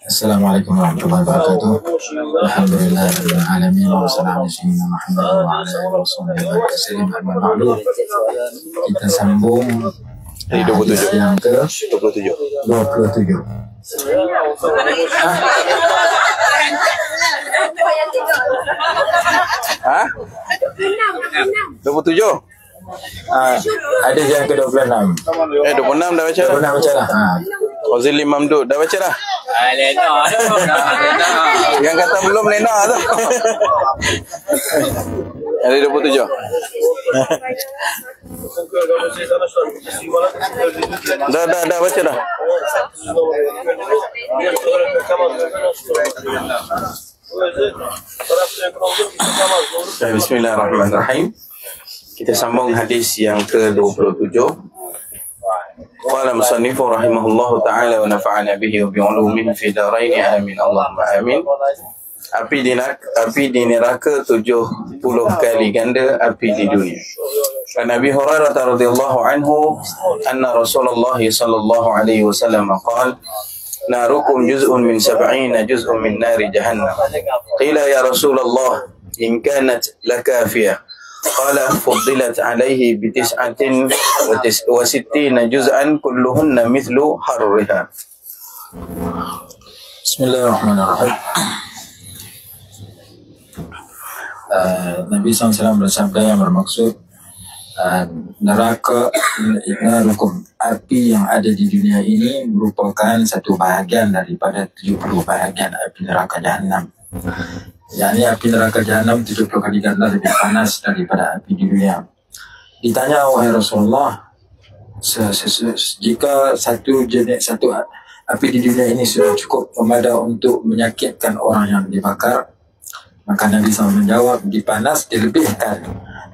Assalamualaikum warahmatullahi wabarakatuh. Alhamdulillahirabbil alamin wassalatu wassalamu ala Muhammad wa ala alihi wasallam. Kita sambung Di 27 yang ke 27. Hah? 27? Ada yang ke 26. 26 dah baca dah. 26 baca lah. Fazil Mamdud dah baca dah. Lena tu. Yang kata belum Lena tu. Ada 27. Dah baca dah. Bismillahirrahmanirrahim. Kita sambung hadis yang ke-27. Qala musannifu rahimahullahu ta'ala wa nafa'ana bihi wa bi'ulumihi fi daraini amin Allahumma amin. Api di neraka 70 kali ganda api di dunia. Nabi Hurairah radhiyallahu anhu anna Rasulullah sallallahu alaihi wasallam qala narukum juz'un min 70 juz'un min nari jahannam. Qila ya Rasulullah in kanat lakafiyah. Qala fuddilat alaihi bi 69 juz'an kulluhunna mithlu harriha. Bismillahirrahmanirrahim. Nabi SAW bersabda yang bermaksud neraka narukum, api yang ada di dunia ini merupakan satu bahagian daripada 70 bahagian api neraka Jahannam. Yang ini api neraka Jahannam 70 kali ganda lebih panas daripada api di dunia. Ditanya, wahai Rasulullah, jika satu api di dunia ini sudah cukup memadai untuk menyakitkan orang yang dibakar, maka Nabi SAW menjawab, dipanas dilebihkan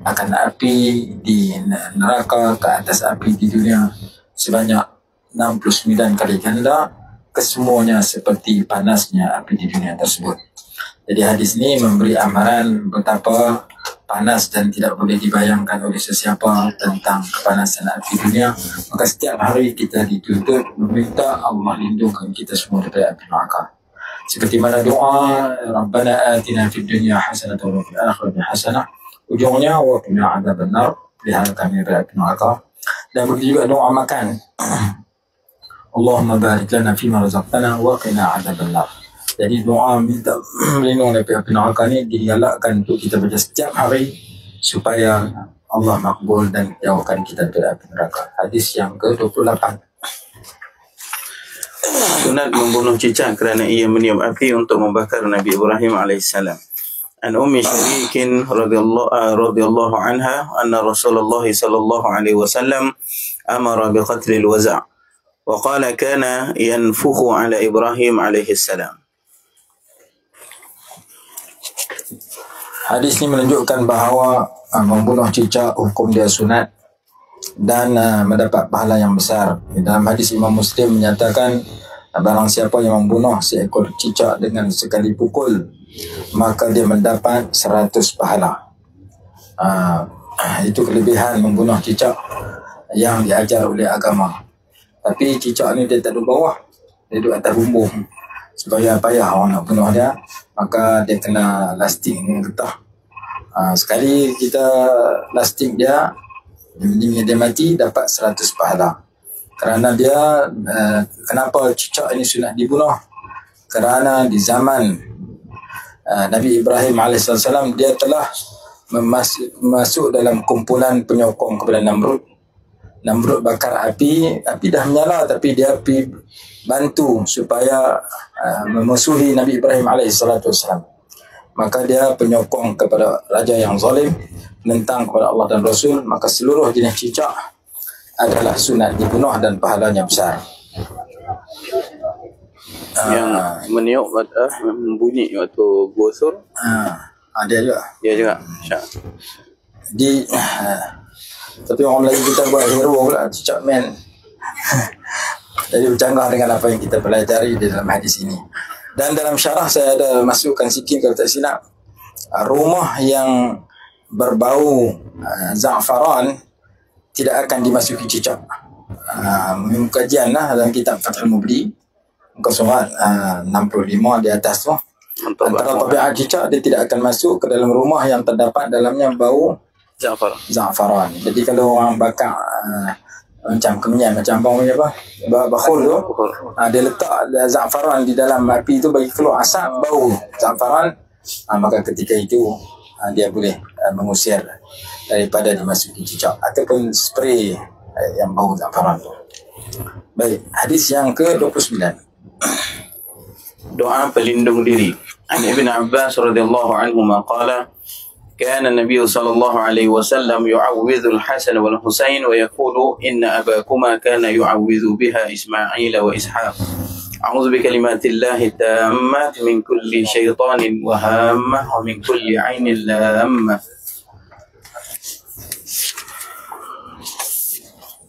akan api di neraka ke atas api di dunia sebanyak 69 kali ganda, kesemuanya seperti panasnya api di dunia tersebut. Jadi hadis ini memberi amaran betapa panas dan tidak boleh dibayangkan oleh sesiapa tentang kepanasan api dunia. Maka setiap hari kita dituntut meminta Allah lindungkan kita semua dari api neraka. Seperti mana doa Rabbana atina fid dunya hasanatan wa fil akhirati hasanah, ujungnya wa qina adzabannar, pelihara kami dari api neraka. Dan begitu juga doa makan, Allahumma barik lana fima razaqtana wa qina adzabannar. Jadi doa minta melindung dari api neraka ni digalakkan untuk kita baca setiap hari supaya Allah makbul dan jauhkan kita dari api neraka. Hadis yang ke-28. Sunat membunuh cicak kerana ia meniup api untuk membakar Nabi Ibrahim alaihissalam. An Ummi Syarikin radhiyallahu anha anna Rasulullah sallallahu alaihi wasallam amara bi qatl al-waza' wa qala kana yanfukhu ala Ibrahim alaihissalam. Hadis ini menunjukkan bahawa membunuh cicak hukum dia sunat dan mendapat pahala yang besar. Dalam hadis Imam Muslim menyatakan, barang siapa yang membunuh seekor cicak dengan sekali pukul, maka dia mendapat 100 pahala. Itu kelebihan membunuh cicak yang diajar oleh agama. Tapi cicak ni dia tak duduk bawah, dia duduk atas bumbung. Supaya payah orang nak bunuh dia, maka dia kena lastik dengan getah. Sekali kita lastik dia, dia mati, dapat 100 pahala. Kerana dia, kenapa cicak ini sunat dibunuh? Kerana di zaman Nabi Ibrahim AS, dia telah masuk dalam kumpulan penyokong kepada Namrud. Namrud bakar api dah menyala, tapi dia api bantu supaya memusuhi Nabi Ibrahim AS. Maka dia penyokong kepada raja yang zalim, menentang kepada Allah dan Rasul, maka seluruh jenis cicak adalah sunat dibunuh dan pahalanya besar. Yang meniup membunyi waktu gosor, dia juga. dia juga. Tapi orang Melayu kita buat hero pula, cicak man. Jadi bercanggah dengan apa yang kita pelajari di dalam hadis ini. Dan dalam syarah saya ada masukkan sikit kalau tak silap, rumah yang berbau za'faran tidak akan dimasuki cicak. kajian lah dalam kitab Fathul Mubdi, muka surat 65 di atas tu. Antara tabiat cicak, dia tidak akan masuk ke dalam rumah yang terdapat dalamnya bau za'faran. Jadi kalau orang bakar macam kemenyan, macam bau apa, bakhul tu, dia letak za'faran di dalam api tu bagi keluar asap bau za'faran, maka ketika itu dia boleh mengusir daripada dimasuki cicak ataupun spray yang bau za'faran tu. Baik, hadis yang ke-29. Doa pelindung diri. An Ibn Abbas radhiyallahu anhuma qala كان النبي صلى الله عليه وسلم يعوذ الحسن والحسين ويقول إن أباكما كان يعوذ بها إسماعيل وإسحاق أعوذ بكلمات الله التامات من كل شيطان وهامة ومن كل عين لامة.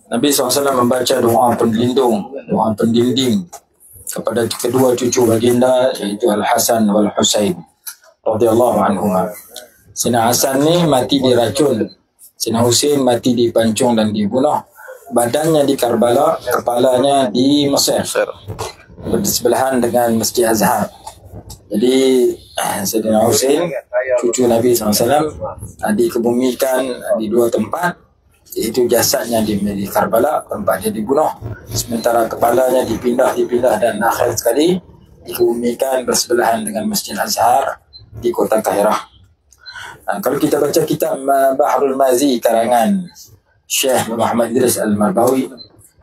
Nabi SAW membaca doa pelindung, doa pendinding kepada kedua cucu baginda, iaitu Al-Hasan wal-Husain radhiyallahu anhuma. Sina Hasan ni mati diracun, Sina Husain mati dipancung dan dibunuh. Badannya di Karbala, kepalanya di Mesir, bersebelahan dengan Masjid Azhar. Jadi Sayyidina Husain, cucu Nabi SAW, dikebumikan di dua tempat, iaitu jasadnya di Karbala, tempat dia dibunuh, sementara kepalanya dipindah dan akhir sekali dikebumikan bersebelahan dengan Masjid Azhar di kota Kahirah. Kalau kita baca kitab Bahrul Mazi karangan Syekh Muhammad Idris Al-Marbawi,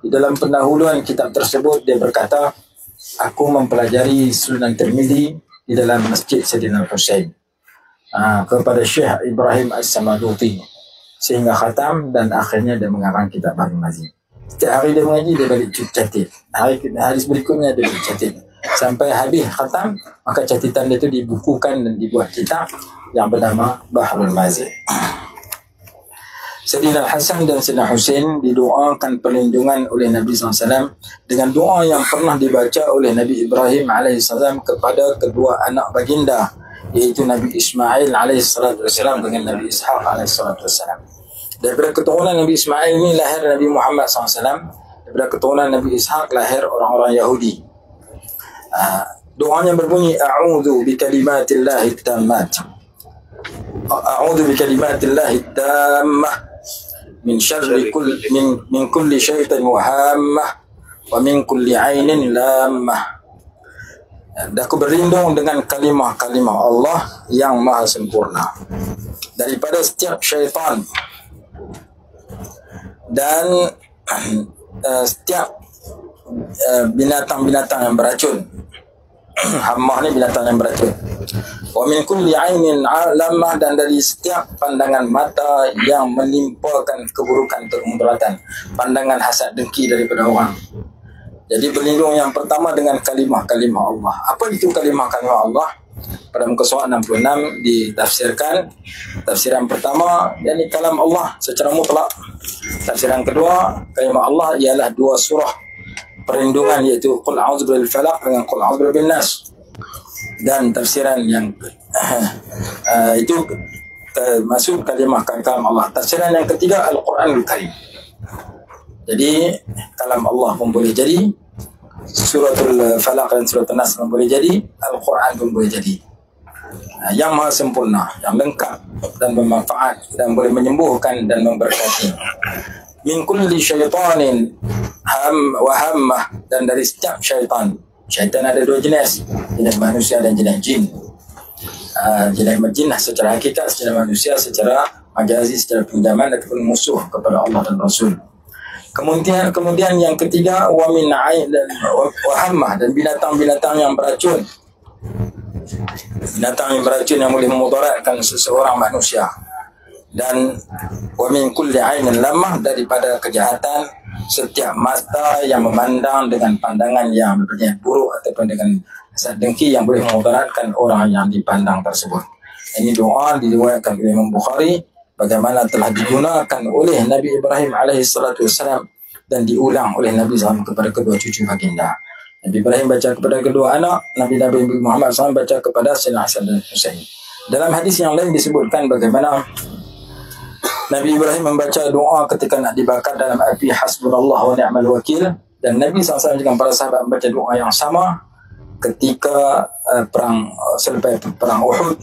di dalam pendahuluan kitab tersebut dia berkata, aku mempelajari Sunan Tirmizi di dalam Masjid Sayyidina Husain kepada Syekh Ibrahim As-Samaduti sehingga khatam, dan akhirnya dia mengarang kitab Bahrul Mazi. Setiap hari dia mengaji, dia balik catat. Hadis berikutnya dia balik catat sampai habis khatam, maka catatan dia itu dibukukan dan dibuat kitab yang bernama Bahrul Mazi. Sayyidina Hasan dan Sayyidina Husain didoakan perlindungan oleh Nabi SAW dengan doa yang pernah dibaca oleh Nabi Ibrahim AS kepada kedua anak baginda, iaitu Nabi Ismail AS dengan Nabi Ishaq AS. Daripada keturunan Nabi Ismail ini lahir Nabi Muhammad SAW. Daripada keturunan Nabi Ishaq lahir orang-orang Yahudi. Doanya berbunyi, A'udhu bikalimatillahi tammat, A'udhu bikalimatillahi tammah min syarri min kulli syaitan wahammah wa min kulli ainin lammah. Aku berlindung dengan kalimah-kalimah Allah yang maha sempurna daripada setiap syaitan dan setiap binatang-binatang yang beracun. Hammah ni binatang yang beracun. Wa min kulli ainin lamah, dan dari setiap pandangan mata yang menimpakan keburukan atau kemudaratan, pandangan hasad dengki daripada orang. Jadi berlindung yang pertama dengan kalimah-kalimah Allah. Apa itu kalimah-kalimah Allah? Pada muka surat 66 ditafsirkan. Tafsiran pertama, yakni kalam Allah secara mutlak. Tafsiran kedua, kalimah Allah ialah dua surah perlindungan, iaitu Qul a'udzu birabbil falaq dengan Qul a'udzu birabbin nas. Dan tafsiran yang itu masuk kalimah kalam Allah. Tafsiran yang ketiga Al-Quranul Karim. Jadi kalam Allah pun boleh jadi, suratul falaq dan suratul nas pun boleh jadi, Al-Quran pun boleh jadi. Yang maha sempurna, yang lengkap dan bermanfaat dan boleh menyembuhkan dan memberkati. Min kulli syaitanin wa hammah, dan dari setiap syaitan. Syaitan ada dua jenis, jenis manusia dan jenis jin. Jenis jin secara hakikat, jenis manusia secara majazi, secara pinjaman ataupun musuh kepada Allah dan Rasul. Kemudian yang ketiga, wa min ain dan wa hammah, dan binatang-binatang yang beracun. Binatang yang beracun yang boleh memudaratkan seseorang manusia. Dan wa min kulli ainin lamah, daripada kejahatan setiap mata yang memandang dengan pandangan yang berniat buruk ataupun dengan hasad dengki yang boleh memudaratkan orang yang dipandang tersebut. Ini doa diriwayatkan oleh Imam Bukhari, bagaimana telah digunakan oleh Nabi Ibrahim alaihissalam dan diulang oleh Nabi SAW kepada kedua cucu baginda. Nabi Ibrahim baca kepada kedua anak, Nabi Muhammad SAW baca kepada Sayyidina Hasan dan Husain. Dalam hadis yang lain disebutkan bagaimana Nabi Ibrahim membaca doa ketika nak dibakar dalam api, hasbunallah wa ni'mal wakil. Dan Nabi SAW dengan para sahabat membaca doa yang sama ketika selepas perang Uhud,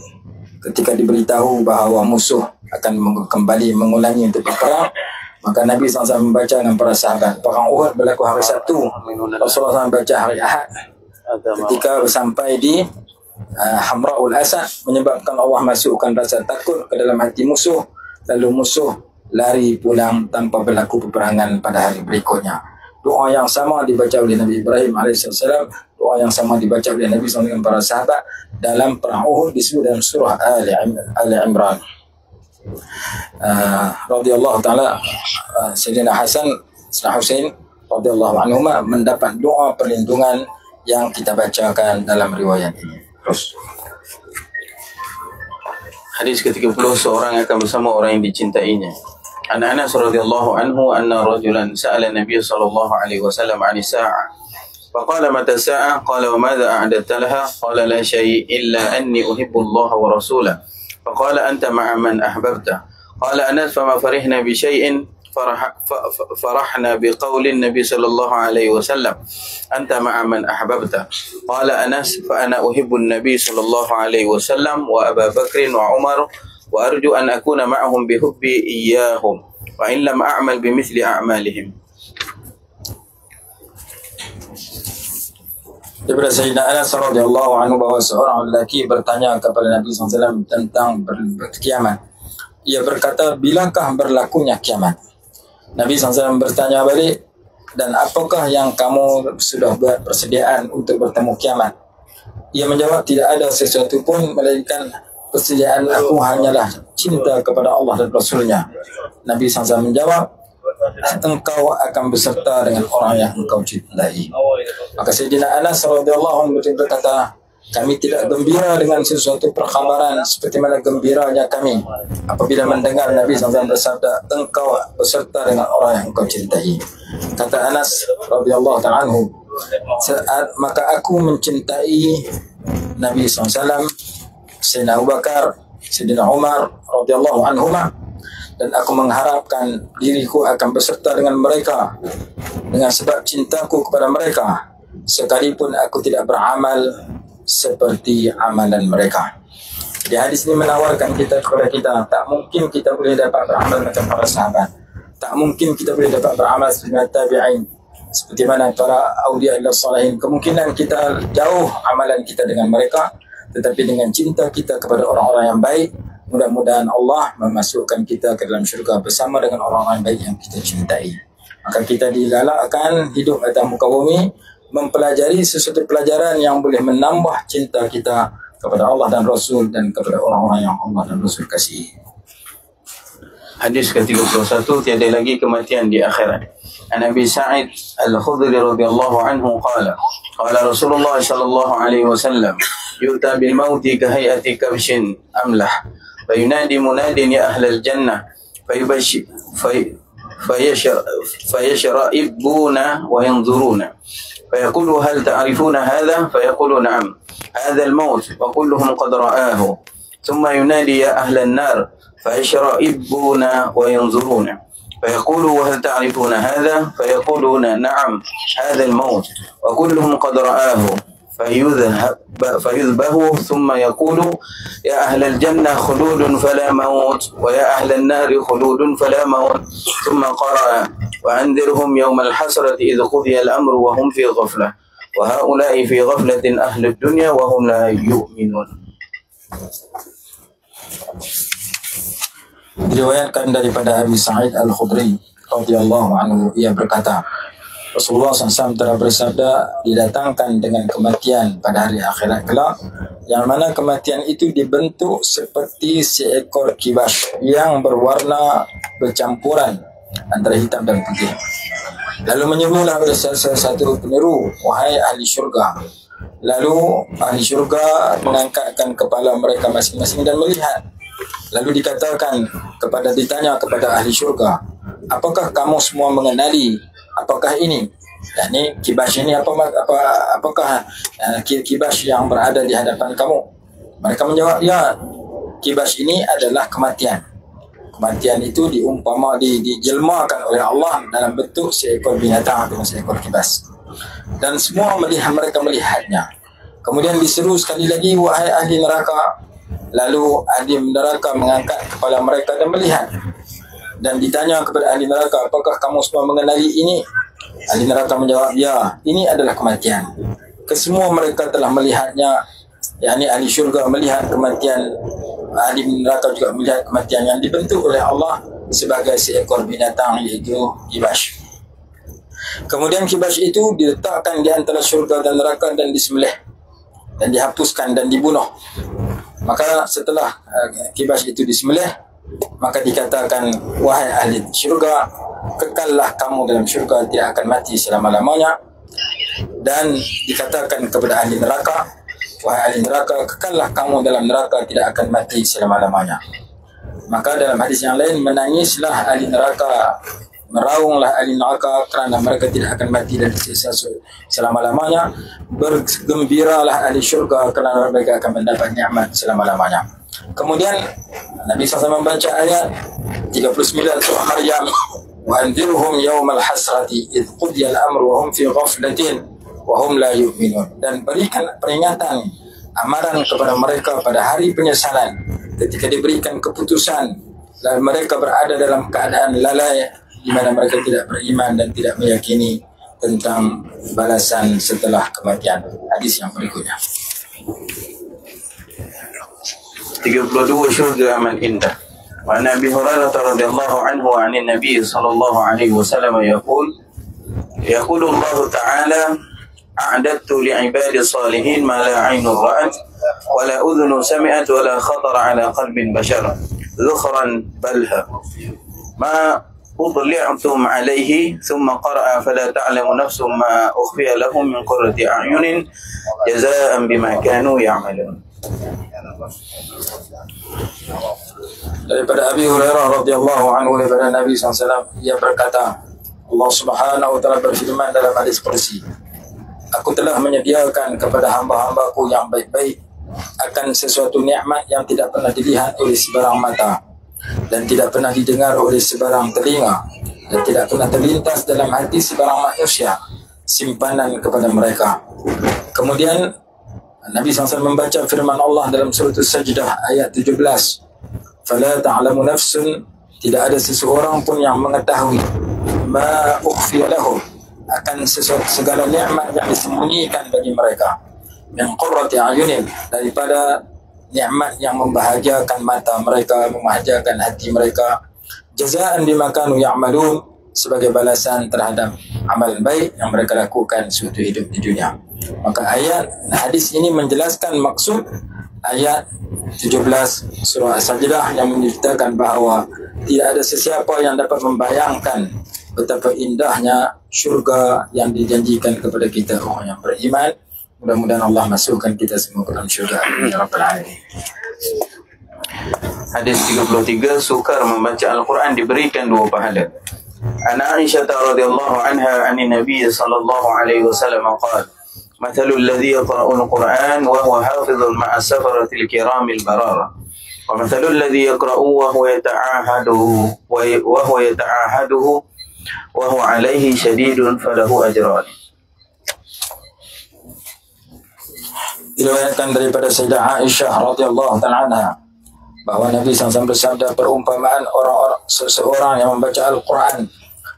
ketika diberitahu bahawa musuh akan kembali mengulangi untuk berperang, maka Nabi SAW membaca dengan para sahabat. Perang Uhud berlaku hari Sabtu, Rasulullah SAW baca hari Ahad. Ketika sampai di Hamra'ul Asad, menyebabkan Allah masukkan rasa takut ke dalam hati musuh, lalu musuh lari pulang tanpa berlaku peperangan pada hari berikutnya. Doa yang sama dibaca oleh Nabi Ibrahim AS, doa yang sama dibaca oleh Nabi SAW dengan para sahabat dalam perang Uhud, disebut dalam surah Ali Imran. Radhiyallahu ta'ala Sayyidina Hasan Sayyidina Husain radhiyallahu anhuma mendapat doa perlindungan yang kita bacakan dalam riwayat ini. Terus Hadis ke-30, seorang akan bersama orang yang dicintainya. An Anas radhiyallahu anhu anna rajulan sa'ala Nabi sallallahu alaihi wasallam 'ani as-sa'ah. Faqala mata as-sa'ah? Qala wa madza a'dadta laha? Qala la syai' illa anni uhibbu Allah wa rasulahu. Faqala anta ma'a man ahbabta. Qala Anas fama farihna bi syai'in فرحنا بقول النبي صلى الله عليه وسلم أنت مع من أحببت. قال أنس فأنا أحب النبي صلى الله عليه وسلم وأبا بكر وعمر وأرجو أن أكون معهم بحبي إياهم وإن لم أعمل بمثل أعمالهم. Daripada Sayyidina Anas radhiyallahu anhu bahawa seorang lelaki bertanya kepada Nabi SAW tentang kiamat. Ia berkata, bilakah berlakunya kiamat? Nabi SAW bertanya balik, dan apakah yang kamu sudah buat persediaan untuk bertemu kiamat? Ia menjawab, tidak ada sesuatu pun melainkan persediaan aku hanyalah cinta kepada Allah dan Rasulnya. Nabi SAW menjawab, engkau akan beserta dengan orang yang engkau cintai. Maka Sayyidina Anas radhiyallahu anhu berkata, kami tidak gembira dengan sesuatu perkhabaran seperti mana gembiranya kami apabila mendengar Nabi SAW bersabda, engkau beserta dengan orang yang engkau cintai. Kata Anas radhiyallahu ta'ala anhu, maka aku mencintai Nabi SAW, Sayyidina Abu Bakar, Sayyidina Umar radhiyallahu anhuma, dan aku mengharapkan diriku akan beserta dengan mereka dengan sebab cintaku kepada mereka, sekalipun aku tidak beramal seperti amalan mereka. Jadi hadis ini menawarkan kita kepada kita, tak mungkin kita boleh dapat beramal macam para sahabat, tak mungkin kita boleh dapat beramal seperti tabi'in, seperti mana para awliya illa salihin. Kemungkinan kita jauh amalan kita dengan mereka, tetapi dengan cinta kita kepada orang-orang yang baik, mudah-mudahan Allah memasukkan kita ke dalam syurga bersama dengan orang-orang baik yang kita cintai. Maka kita digalakkan hidup atas muka bumi mempelajari sesuatu pelajaran yang boleh menambah cinta kita kepada Allah dan Rasul dan kepada orang-orang yang Allah dan Rasul kasihi. Hadis ke-31, tiada lagi kematian di akhirat. An Abi Sa'id Al-Khudri radhiyallahu anhu qala Rasulullah sallallahu alaihi wasallam, yu'ta bil mauti ka hay'ati kabshin amlah fa yunadi munadin ya ahlal jannah fayashra'ibuna wa yanzuruna فيقول هل تعرفون هذا؟ فيقول نعم هذا الموت وكلهم قد رآه. ثم ينادي يا أهل النار فيشرئبون وينظرون فيقول وهل تعرفون هذا؟ فيقولون نعم هذا الموت وكلهم قد رآه. فيذبه ثم يقول يا أهل الجنة خلود فلا موت ويا أهل النار خلود فلا موت. ثم قرأ وأنذرهم يوم الحسرة إذ قضي الأمر وهم في غفلة وهؤلاء في غفلة أهل الدنيا وهم لا يؤمنون. Diriwayatkan daripada Abi Sa'id Al-Khudri radhiyallahu anhu, ia berkata, Rasulullah SAW telah bersabda, didatangkan dengan kematian pada hari akhirat kelak, yang mana kematian itu dibentuk seperti seekor kibas yang berwarna bercampuran antara hitam dan putih. Lalu menyuruhlah salah satu peniru, wahai ahli syurga. Lalu ahli syurga mengangkatkan kepala mereka masing-masing dan melihat. Lalu ditanya kepada ahli syurga, apakah kamu semua mengenali apakah ini? Yani kibas ini apakah kibas yang berada di hadapan kamu? Mereka menjawab, ya, kibas ini adalah kematian. Kematian itu dijelmakan oleh Allah dalam bentuk seekor binatang atau seekor kibas. Dan semua mereka melihatnya. Kemudian diseru sekali lagi, wahai ahli neraka. Lalu ahli neraka mengangkat kepala mereka dan melihat. Dan ditanya kepada ahli neraka, apakah kamu semua mengenali ini? Ahli neraka menjawab, ya, ini adalah kematian. Kesemua mereka telah melihatnya. yakni ahli syurga melihat kematian, ahli neraka juga melihat kematian yang dibentuk oleh Allah sebagai seekor binatang, iaitu kibas. Kemudian kibas itu diletakkan di antara syurga dan neraka dan disembelih dan dihapuskan dan dibunuh. Maka setelah kibas itu disembelih, maka dikatakan, wahai ahli syurga, kekallah kamu dalam syurga, tidak akan mati selama-lamanya. Dan dikatakan kepada ahli neraka, wahai ahli neraka, kekallah kamu dalam neraka, tidak akan mati selama-lamanya. Maka dalam hadis yang lain, menangislah ahli neraka, meraunglah ahli neraka kerana mereka tidak akan mati dan disiksa selama-lamanya. Bergembiralah ahli syurga kerana mereka akan mendapat nikmat selama-lamanya. Kemudian Nabi SAW membaca ayat 39 surah Maryam, wa anzirhum yawmal hasrati idh qudiyal amru wa hum fi ghaflatin wa hum la yu'minun. Dan berikan peringatan, amaran kepada mereka pada hari penyesalan ketika diberikan keputusan dan mereka berada dalam keadaan lalai, di mana mereka tidak beriman dan tidak meyakini tentang balasan setelah kematian. Hadis yang berikutnya. 32 syurga aman indah. Wa Nabi Hurairah radhiyallahu anhu 'anil Nabi sallallahu alaihi wasallam yaqul Allah ta'ala a'adtu li'ibadi salihin ma la 'ainun ra'at wa la udhunun sami'at wa la khatara 'ala qalbin bashar dhukhran balha ma udli'tum 'alayhi thumma qara'a fala ta'lamu nafsun ma ukhfiya lahum min qurrati a'yunin jazaa'an bima kanu ya'malun. Daripada Abi Hurairah radhiyallahu anhu, daripada Nabi SAW, ia berkata, Allah Subhanahu wa taala berfirman dalam hadis qudsi, aku telah menyediakan kepada hamba-hambaku yang baik-baik akan sesuatu nikmat yang tidak pernah dilihat oleh sebarang mata dan tidak pernah didengar oleh sebarang telinga dan tidak pernah terlintas dalam hati sebarang manusia, simpanan kepada mereka. Kemudian Nabi SAW membaca firman Allah dalam surah As-Sajdah ayat 17, fala ta'lamu nafsun, tidak ada seseorang pun yang mengetahui, ma ukhfiya lahum, akan sesuatu segala nikmat yang disembunyikan bagi mereka, min qurrati a'yunin, daripada nikmat yang membahagiakan mata mereka, membahagiakan hati mereka, jazaa'an bima kanu ya'malun, sebagai balasan terhadap amalan baik yang mereka lakukan suatu hidup di dunia. Maka ayat hadis ini menjelaskan maksud ayat 17 surah As-Sajdah yang menceritakan bahawa tidak ada sesiapa yang dapat membayangkan betapa indahnya syurga yang dijanjikan kepada kita orang yang beriman. Mudah-mudahan Allah masukkan kita semua ke dalam syurga. Ya Rabbal Alamin. Hadis 33, sukar membaca Al-Quran diberikan 2 pahala. An Aisyah radhiyallahu anha 'anil Nabi sallallahu alaihi wasallam qala mathalul ladzi yaqra'u al-Qur'an wa huwa hafizun ma'a safaratil kiramil barara wa mathalul ladzi yaqra'u wa huwa yata'ahaduhu wa huwa 'alaihi shadidun falahu ajran. Diriwayatkan daripada Sayyidah Aisyah radhiyallahu ta'ala anha bahawa Nabi SAW bersabda, perumpamaan seseorang yang membaca Al-Quran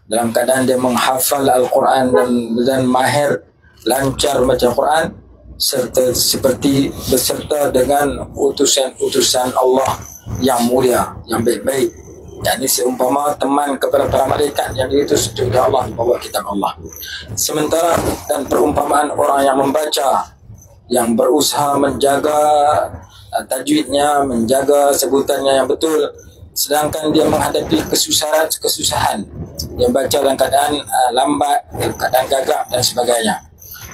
dalam keadaan dia menghafal Al-Quran dan mahir, lancar baca Quran, serta seperti beserta dengan utusan-utusan Allah yang mulia, yang baik-baik, yakni seumpama teman kepada para malaikat yang diutus oleh Allah membawa kitab Allah. Sementara dan perumpamaan orang yang membaca, yang berusaha menjaga tajwidnya, menjaga sebutannya yang betul, sedangkan dia menghadapi kesusahan, dia baca dalam keadaan lambat, dalam keadaan gagap dan sebagainya.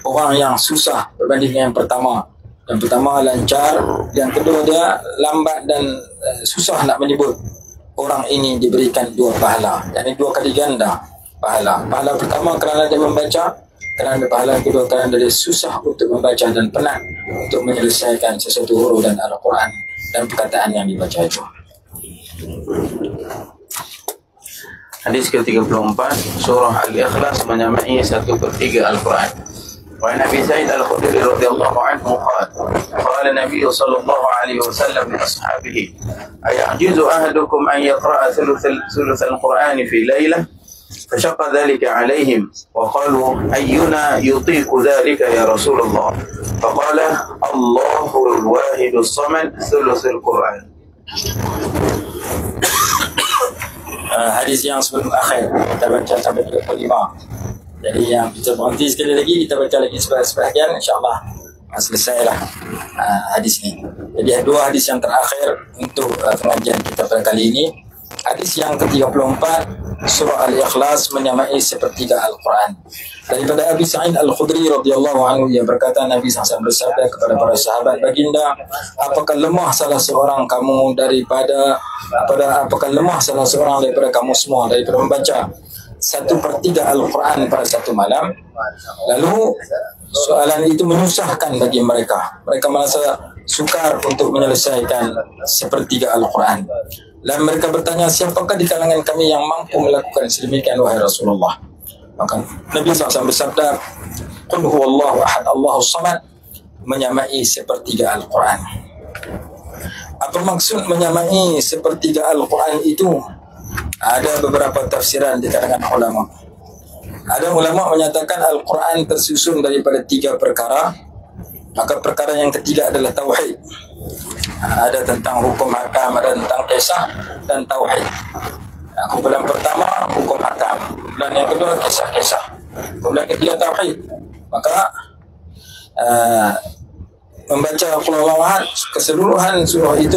Orang yang susah berbanding dengan yang pertama. Yang pertama lancar, yang kedua dia lambat dan susah nak menyebut. Orang ini diberikan 2 pahala, yakni 2 kali ganda pahala. Pahala pertama kerana dia membaca, kerana pahala kedua kerana dia susah untuk membaca dan penat untuk menyelesaikan sesuatu huruf dan Al-Quran dan perkataan yang dibaca itu. Hadis ke-34, surah Al-Ikhlas menyamai 1/3 Al-Quran. Wa Nabi Sa'id Al-Khudri radhiyallahu anhu qala Nabi sallallahu alaihi wasallam li ashabihi ayajizu ahadukum an yaqra'a thuluth al-Qur'an fi lailah فشق ذلك عليهم وقالوا أينا يطيق ذلك يا رسول الله فقال الله الواحد الصمد ثلث القرآن. Hadis yang sebelum akhir kita baca sampai 25. Jadi yang kita berhenti sekali lagi, kita baca lagi sebahagian, insyaAllah selesailah hadis ini. Jadi dua hadis yang terakhir untuk pengajian kita pada kali ini. Hadis yang ke-34, surah Al-Ikhlas menyamai sepertiga Al-Quran. Daripada Abi Sa'id Al-Khudri radhiyallahu anhu, yang berkata Nabi SAW bersabda kepada para sahabat baginda, apakah lemah salah seorang kamu daripada kamu semua daripada membaca 1/3 Al-Quran pada satu malam? Lalu soalan itu menyusahkan bagi mereka. Mereka merasa sukar untuk menyelesaikan 1/3 Al-Quran. Dan mereka bertanya, siapakah di kalangan kami yang mampu melakukan sedemikian wahai Rasulullah? Maka Nabi SAW bersabda, Qul huwallahu ahad Allahus samad, menyamai 1/3 Al-Quran. Apa maksud menyamai 1/3 Al-Quran itu? Ada beberapa tafsiran di kalangan ulama. Ada ulama menyatakan Al-Quran tersusun daripada 3 perkara. Maka perkara yang ketiga adalah tauhid. Ada tentang hukum hakam, ada tentang kisah dan tauhid. Kumpulan pertama hukum hakam, kumpulan yang kedua kisah-kisah, kumpulan ketiga tauhid. Maka membaca Qul huwallahu ahad, keseluruhan surah itu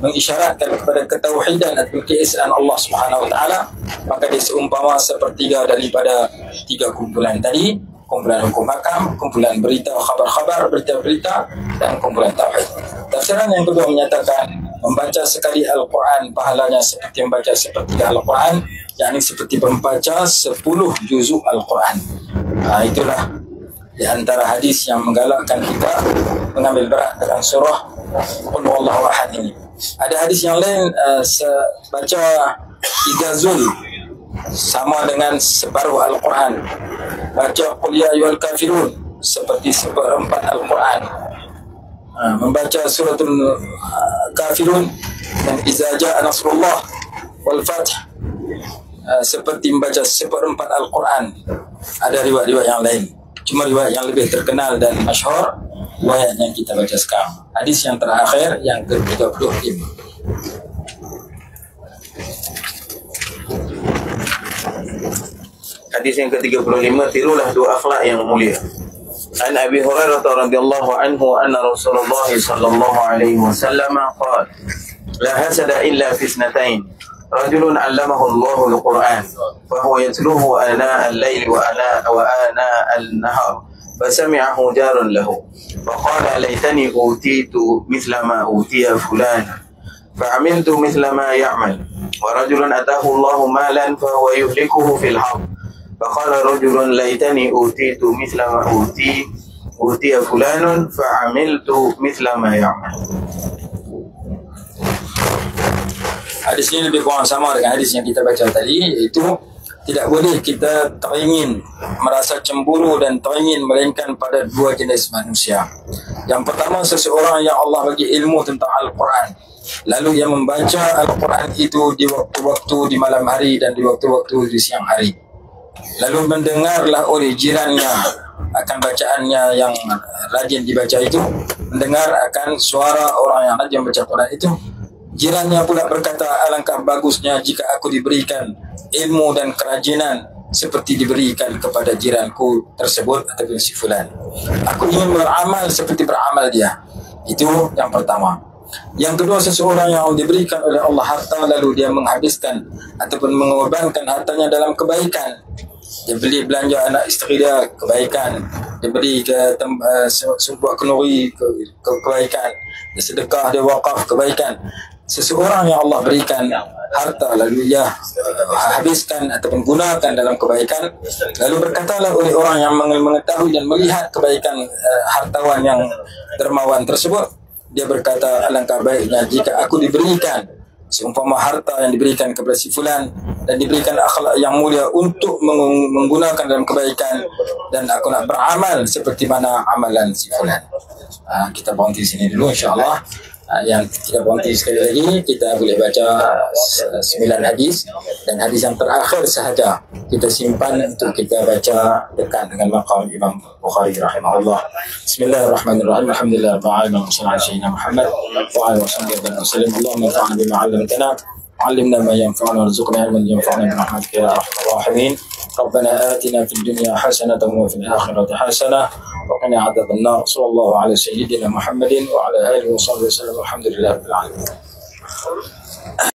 mengisyaratkan kepada ketauhidan atau keesaan Allah Subhanahu wa taala. Maka dia seumpama 1/3 daripada 3 kumpulan tadi. Kumpulan hukum hakam, kumpulan berita khabar-khabar, berita-berita, dan kumpulan tauhid. Tafsiran yang kedua menyatakan membaca sekali Al-Quran pahalanya seperti membaca 1/3 Al-Quran, yakni seperti membaca 10 juzuk Al-Quran. Itulah di antara hadis yang menggalakkan kita mengambil berat dengan surah Qul huwallahu ahad ini. Ada hadis yang lain baca 3 zul sama dengan separuh Al-Quran. Baca Qul ya ayyuhal kafirun seperti 1/4 Al-Quran. Membaca suratul kafirun dan iza jaa nasrullah wal fath seperti membaca 1/4 Al-Quran. Ada riwayat-riwayat yang lain. Cuma riwayat yang lebih terkenal dan masyhur riwayat yang kita baca sekarang. Hadis yang terakhir yang ke-35. Hadis yang ke-35, tirulah 2 akhlak yang mulia. An Abi Hurairah radhiyallahu anhu anna Rasulullah sallallahu alaihi wasallam qala la hasada illa fi ithnatayn rajulun 'allamahu Allahu al-Qur'an fa huwa yatluhu ana al-layli wa ana al-nahar fasami'ahu jarun lahu fa qala laitani utitu mithla ma utiya fulan fa'amiltu mithla ma ya'mal wa rajulun atahu Allahu malan fa huwa yuhlikuhu fil harb فقال رجل ليتني أوتيت مثل ما أوتي فلان فعملت مثل ما يعمل. Hadis ini lebih kurang sama dengan hadis yang kita baca tadi, iaitu tidak boleh kita teringin merasa cemburu dan teringin melainkan pada 2 jenis manusia. Yang pertama, seseorang yang Allah bagi ilmu tentang Al-Quran, lalu yang membaca Al-Quran itu di waktu-waktu di malam hari dan di waktu-waktu di siang hari. Lalu mendengarlah oleh jirannya akan bacaannya yang rajin dibaca itu, mendengar akan suara orang yang rajin baca Quran itu. Jirannya pula berkata, alangkah bagusnya jika aku diberikan ilmu dan kerajinan seperti diberikan kepada jiranku tersebut ataupun si fulan. Aku ingin beramal seperti beramal dia. Itu yang pertama. Yang kedua, seseorang yang diberikan oleh Allah harta lalu dia menghabiskan ataupun mengorbankan hartanya dalam kebaikan. Dia beli belanja anak isteri dia, kebaikan. Dia beri ke sebuah kenuri, kebaikan. Dia sedekah, dia wakaf, kebaikan. Seseorang yang Allah berikan harta lalu dia habiskan ataupun gunakan dalam kebaikan, lalu berkatalah oleh orang yang mengetahui dan melihat kebaikan hartawan yang dermawan tersebut, dia berkata, alangkah baiknya jika aku diberikan seumpama harta yang diberikan kepada si fulan dan diberikan akhlak yang mulia untuk menggunakan dalam kebaikan, dan aku nak beramal seperti mana amalan si fulan. Kita berhenti sini dulu insya-Allah. Yang tidak berhenti sekali lagi, kita boleh baca 9 hadis, dan hadis yang terakhir sahaja kita simpan untuk kita baca dekat dengan maqam Imam Bukhari rahimahullah. Bismillahirrahmanirrahim. Alhamdulillah rabbil alamin. Wassalatu sayyidina Muhammad wa ala alihi wa sallam. Allahumma anfa'na bima 'allamtana وعلمنا ما ينفعنا وارزقنا علما ينفعنا برحمتك يا ارحم الراحمين. ربنا آتنا في الدنيا حسنة وفي الآخرة حسنة وقنا عذاب النار. صلى الله على سيدنا محمد وعلى آله وصحبه وسلم. الحمد لله رب العالمين.